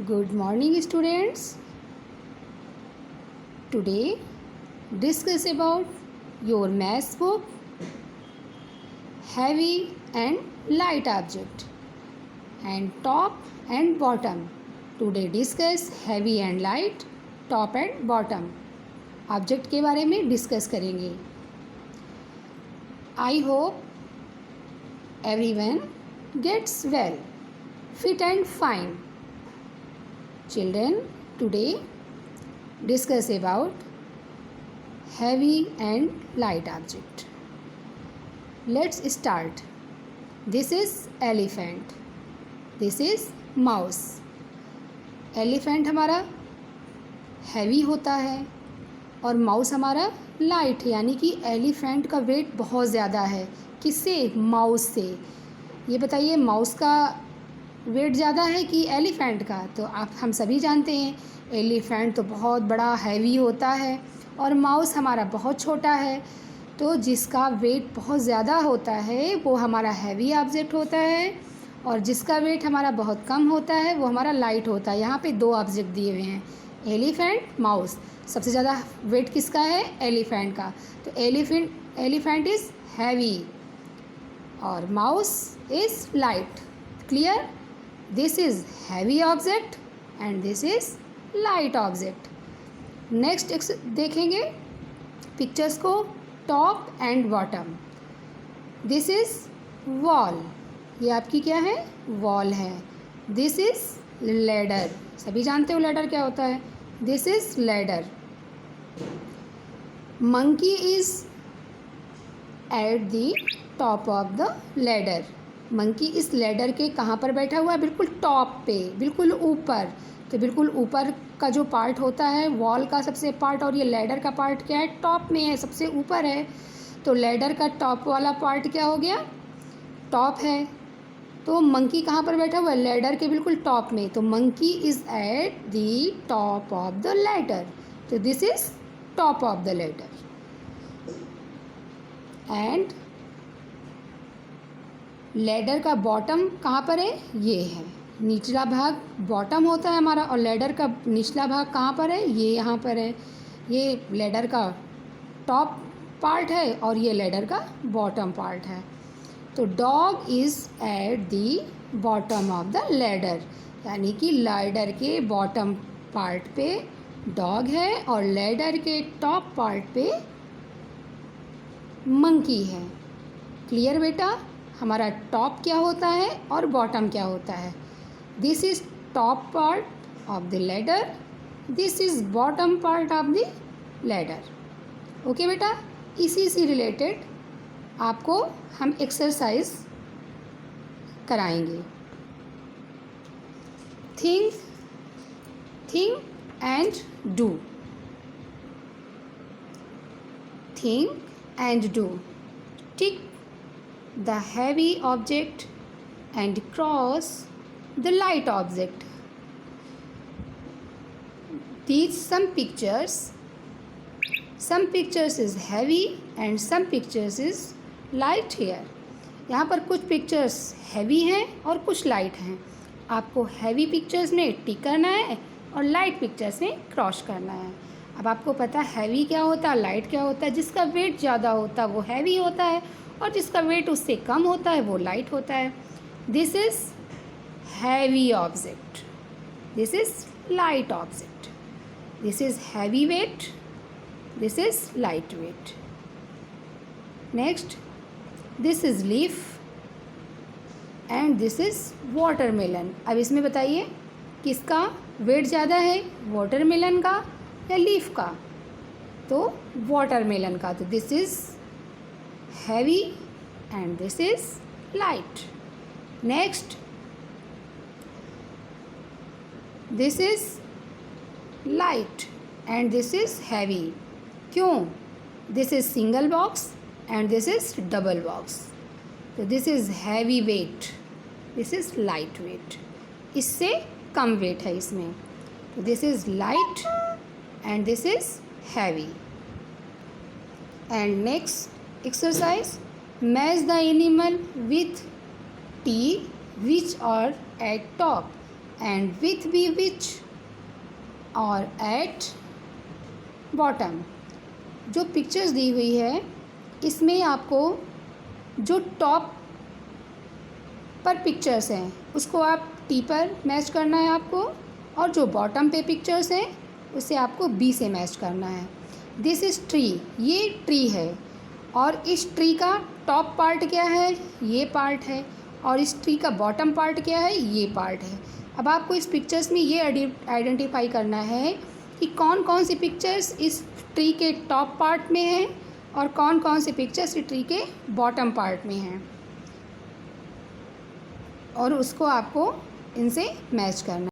Good morning, students. Today, discuss about your math book, heavy and light object, and top and bottom. Today, discuss heavy and light, top and bottom. Object के बारे में discuss करेंगे. I hope everyone gets well, fit and fine. Children, today discuss about heavy and light object. Let's start. This is elephant. This is mouse. Elephant हमारा heavy होता है और mouse हमारा light, यानी कि elephant का weight बहुत ज़्यादा है. किससे? mouse से. ये बताइए माउस का वेट ज़्यादा है कि एलिफेंट का? तो हम सभी जानते हैं एलिफेंट तो बहुत बड़ा हैवी होता है और माउस हमारा बहुत छोटा है. तो जिसका वेट बहुत ज़्यादा होता है वो हमारा हैवी ऑब्जेक्ट होता है और जिसका वेट हमारा बहुत कम होता है वो हमारा लाइट होता है. यहाँ पे दो ऑब्जेक्ट दिए हुए हैं, एलिफेंट, माउस. सबसे ज़्यादा वेट किसका है? एलिफेंट का. तो एलिफेंट इज़ हैवी और mouse is light. Clear? This is heavy object and this is light object. Next देखेंगे पिक्चर्स को, top and bottom. This is wall. ये आपकी क्या है? वॉल है. This is ladder. सभी जानते हो लैडर क्या होता है. This is ladder. Monkey is at the top of the ladder. Monkey इस लैडर के कहाँ पर बैठा हुआ है? बिल्कुल टॉप पे, बिल्कुल ऊपर. तो बिल्कुल ऊपर का जो पार्ट होता है वॉल का सबसे पार्ट, और ये लैडर का पार्ट क्या है? टॉप में है, सबसे ऊपर है. तो लैडर का टॉप वाला पार्ट क्या हो गया? टॉप है. तो मंकी कहाँ पर बैठा हुआ है? लैडर के बिल्कुल टॉप में. तो monkey is at the top of the ladder. तो this is top of the ladder. And ladder का बॉटम कहाँ पर है? ये है. निचला भाग बॉटम होता है हमारा और लैडर का निचला भाग कहाँ पर है? ये यहाँ पर है. ये लैडर का टॉप पार्ट है और ये लैडर का बॉटम पार्ट है. तो dog is at the bottom of the ladder, यानी कि लैडर के बॉटम पार्ट पे डॉग है और लैडर के टॉप पार्ट पे मंकी है. क्लियर बेटा? हमारा टॉप क्या होता है और बॉटम क्या होता है? This is top part of the ladder, this is bottom part of the ladder. Okay बेटा? इसी से रिलेटेड आपको हम एक्सरसाइज कराएंगे. Think and do. Think and do. Tick the heavy object and cross the light object. These some pictures is heavy and some pictures is light here. यहाँ पर कुछ pictures heavy हैं और कुछ लाइट हैं. आपको हैवी पिक्चर्स में टिक करना है और लाइट पिक्चर्स में क्रॉस करना है. अब आपको पता है हैवी क्या होता है, लाइट क्या होता है. जिसका वेट ज़्यादा होता है वो हैवी होता है और जिसका वेट उससे कम होता है वो लाइट होता है. This is heavy object, this is light object. This is heavy weight, this is light weight. Next, this is leaf and this is watermelon. अब इसमें बताइए किसका वेट ज़्यादा है, वाटरमेलन का या लीफ का? तो वाटरमेलन का. तो this is heavy and this is light. Next, this is light and this is heavy. क्यों? This is single box and this is double box. So this is heavy weight, this is light weight. इससे कम weight है इसमें. तो this is light and this is heavy. And next exercise, match the animal with T which are at top and with be which और at bottom। जो pictures दी हुई है इसमें आपको जो टॉप पर पिक्चर्स हैं उसको आप टी पर मैच करना है आपको, और जो बॉटम पे पिक्चर्स हैं उसे आपको बी से मैच करना है। दिस इज़ ट्री, ये ट्री है, और इस ट्री का टॉप पार्ट क्या है, ये पार्ट है, और इस ट्री का बॉटम पार्ट क्या है, ये पार्ट है। अब आपको इस पिक्चर्स में ये आइडेंटिफाई करना है कि कौन कौन सी पिक्चर्स इस ट्री के टॉप पार्ट में हैं और कौन कौन सी पिक्चर्स इस ट्री के बॉटम पार्ट में हैं, और उसको आपको इनसे मैच करना है।